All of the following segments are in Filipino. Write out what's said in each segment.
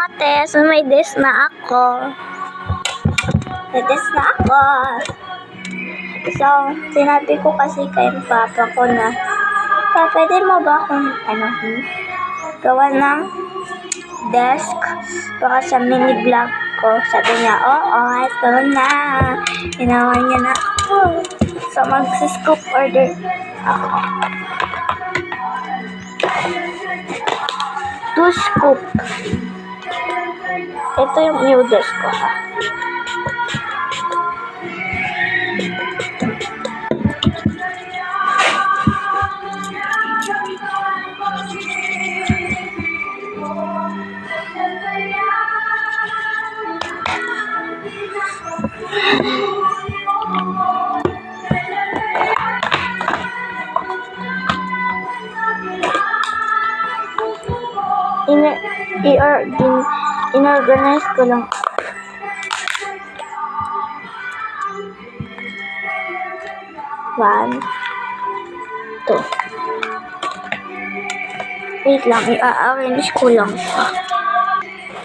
Ate, so may test na ako. May test na ako. So, sinabi ko kasi kay papa ko na, pwede mo ba akong gawa ng desk para sa mini vlog ko? Sabi niya, oo, ito na. Ginawa niya na ako. So, mag-scoop order ako. 2 scoop. Ito yung noodles ko, ha. Inorganize ko lang. One, two. Wait lang, i-arrange ko lang siya.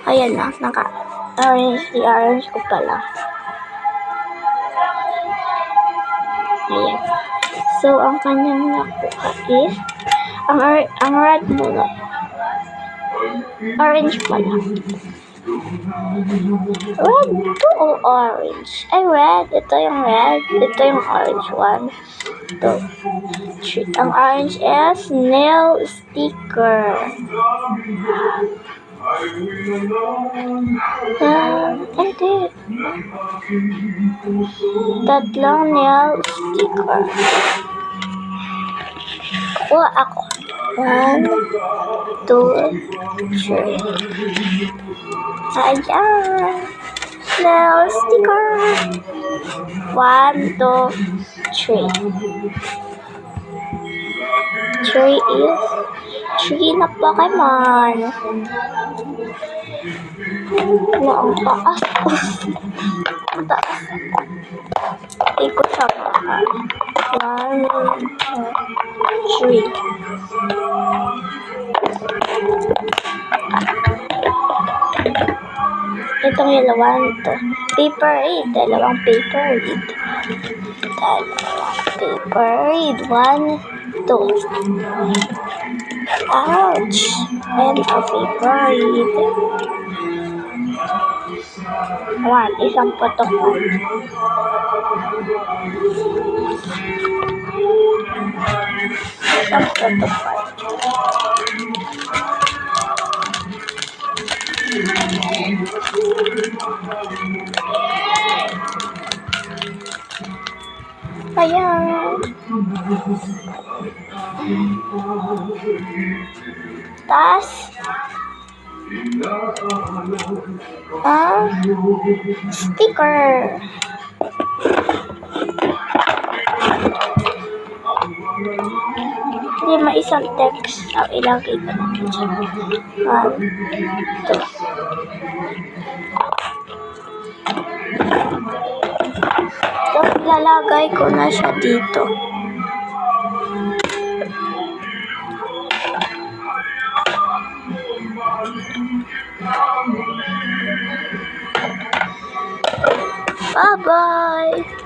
Ayan na, i-arrange ko pala. Ayan. So, ang kanyang nakuha is, ang red muna. Orange pala. Red to o orange? Ay, red. Ito yung red. Ito yung orange. 1, 2, 3. Ang orange is nail sticker. Hindi. Tatlong nail sticker. Kuha ako. 1, 2, 3. Ayan. Nail sticker. 1, 2, 3. 3 is 3 na Pokemon. Wala, ang taas. Ang taas. Ikot sa mga. 1, 2, 3. Itong yellow 1, 2. Paper read. Dalawang paper read. 1, 2. Ouch! And a paper read. 1. Isang photocard. Isang photocard. Ayan. Tas sticker. Hindi maisang text. Ilagay ko natin dyan. 1, 2. So, lalagay ko na siya dito. Bye-bye!